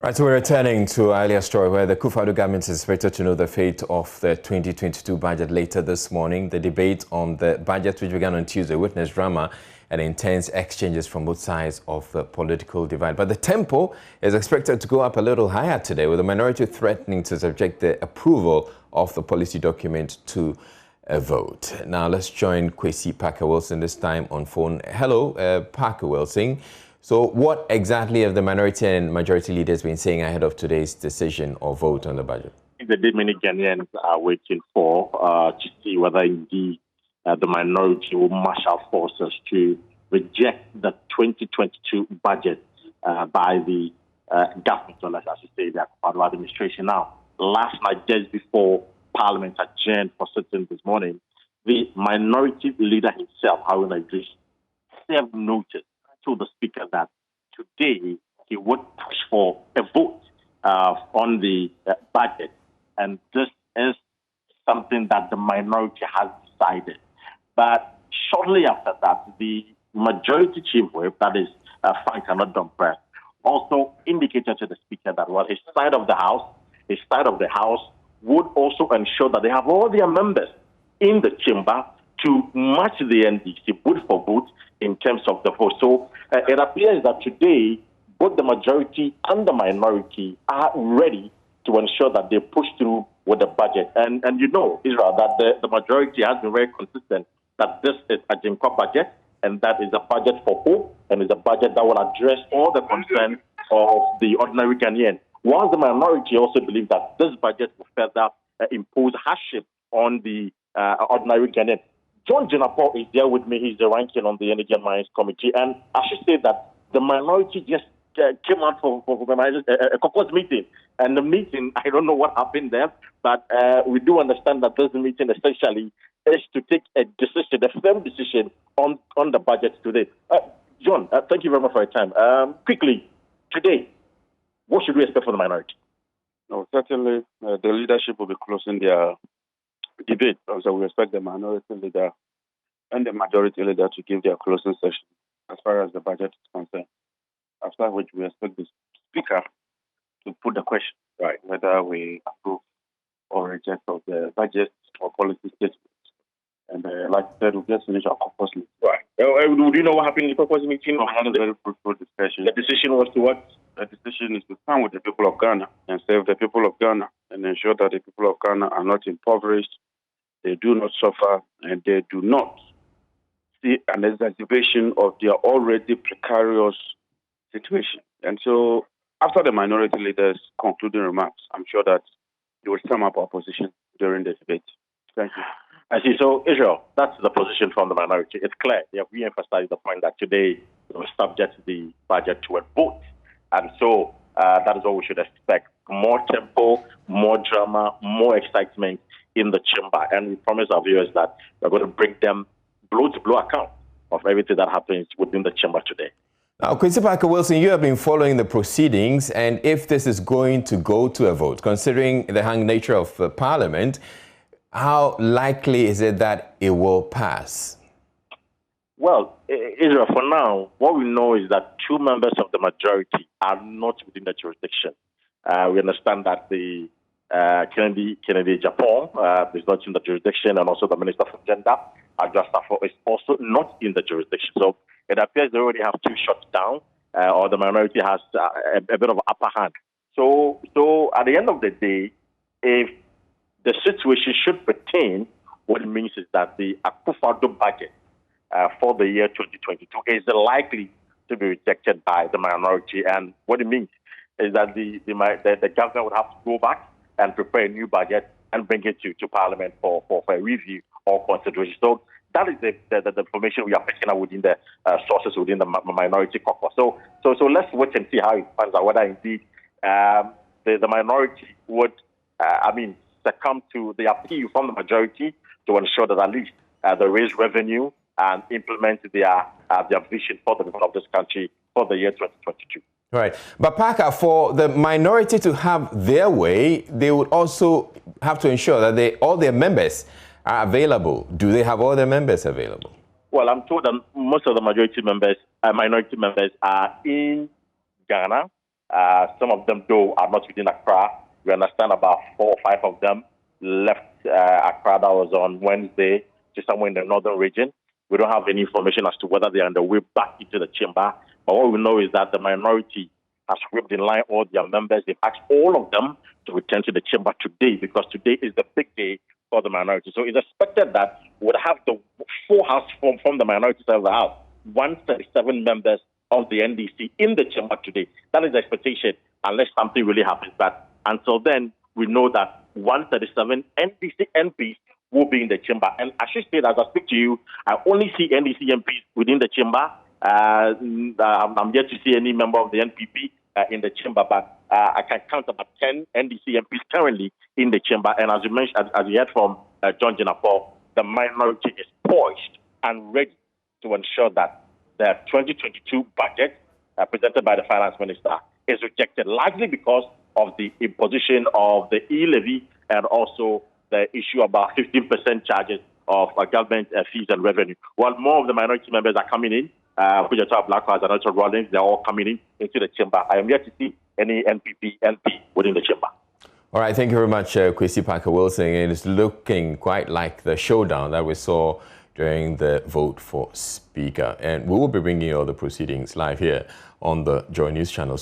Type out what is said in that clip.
Right, so we're returning to our earlier story where the Akufo-Addo government is expected to know the fate of the 2022 budget later this morning. The debate on the budget, which began on Tuesday, witnessed drama and intense exchanges from both sides of the political divide. But the tempo is expected to go up a little higher today, with the minority threatening to subject the approval of the policy document to a vote. Now, let's join Kwesi Parker-Wilson, this time on phone. Hello, Parker-Wilson. So what exactly have the minority and majority leaders been saying ahead of today's decision or vote on the budget? The many Ghanaians are waiting for to see whether indeed the minority will marshal forces to reject the 2022 budget by the government, or let's say the Akufo-Addo administration. Now, last night, just before Parliament adjourned for sitting this morning, the minority leader himself, Haruna Idris, served notice to the Speaker that today he would push for a vote on the budget, and this is something that the minority has decided. But shortly after that, the majority chief whip, that is Frank Anodom-Press, also indicated to the Speaker that his side of the House would also ensure that they have all their members in the chamber to match the NDC vote for vote in terms of the vote. So it appears that today both the majority and the minority are ready to ensure that they push through with the budget. And you know, Israel, that the majority has been very consistent that this is a Jimco budget, and that is a budget for hope, and is a budget that will address all the concerns of the ordinary Ghanaian. While the minority also believes that this budget will further impose hardship on the ordinary Ghanaian. John Jinapor is there with me. He's the ranking on the Energy and Mines Committee. And I should say that the minority just came out for a caucus meeting. And the meeting, I don't know what happened there, but we do understand that this meeting essentially is to take a decision, a firm decision on the budget today. John, thank you very much for your time. Quickly, today, what should we expect from the minority? No, certainly, the leadership will be closing their debate. So we expect the minority leader and the majority leader to give their closing session as far as the budget is concerned. After which we expect the Speaker to put the question, right, whether we approve or reject of the budget or policy statements. And like I said, we'll just finish our caucus meeting. Right. Do you know what happened in the caucus meeting? We had a very fruitful discussion. The decision was to what? The decision is to stand with the people of Ghana and save the people of Ghana and ensure that the people of Ghana are not impoverished, they do not suffer, and they do not see an exacerbation of their already precarious situation. And so, after the minority leaders' concluding remarks, I'm sure that they will sum up our position during the debate. Thank you. I see. So, Israel, that's the position from the minority. It's clear. They have re-emphasized the point that today we will subject the budget to a vote. And so, that is what we should expect. More tempo, more drama, more excitement in the chamber. And we promise our viewers that we're going to bring them blow-to-blow account of everything that happens within the chamber today. Now, Kwesi Parker-Wilson, you have been following the proceedings, and if this is going to go to a vote, considering the hung nature of Parliament, how likely is it that it will pass? Well, Israel, for now, what we know is that two members of the majority are not within the jurisdiction. We understand that the Kennedy Japan is not in the jurisdiction, and also the Minister for Gender, Adrastafo, is also not in the jurisdiction. So it appears they already have two shots down, or the minority has a bit of upper hand. So at the end of the day, if the situation should pertain, what it means is that the Akufo-Addo budget for the year 2022 is likely to be rejected by the minority. And what it means is that the government would have to go back and prepare a new budget and bring it to Parliament for a review or consideration. So that is the information we are picking up within the sources within the minority caucus. So let's wait and see how it pans out, whether indeed the minority would, succumb to the appeal from the majority to ensure that at least they raise revenue and implement their vision for the development of this country for the year 2022. Right. But Parker, for the minority to have their way, they would also have to ensure that all their members are available. Do they have all their members available? Well, I'm told that most of the minority members are in Ghana, Some of them, though, are not within Accra. We understand about 4 or 5 of them left Accra. That was on Wednesday to somewhere in the northern region. We don't have any information as to whether they are on the way back into the chamber. But what we know is that the minority has whipped in line all their members. They've asked all of them to return to the chamber today because today is the big day for the minority. So it's expected that we would have the full house from the minority side of the house, 137 members of the NDC in the chamber today. That is the expectation, unless something really happens. But until then, we know that 137 NDC MPs will be in the chamber. And I should say that as I speak to you, I only see NDC MPs within the chamber. I'm yet to see any member of the NPP in the chamber, but I can count about 10 NDC MPs currently in the chamber. And as you mentioned, as you heard from John Jinapor, the minority is poised and ready to ensure that the 2022 budget presented by the finance minister is rejected, largely because of the imposition of the e-levy and also the issue about 15% charges of government fees and revenue. While more of the minority members are coming in, which are Blackwell and also Rawlings, they're all coming in into the chamber. I am yet to see any NPP MP within the chamber. All right, thank you very much, Kwesi Parker-Wilson. It is looking quite like the showdown that we saw during the vote for Speaker. And we will be bringing you all the proceedings live here on the Joy News channel. So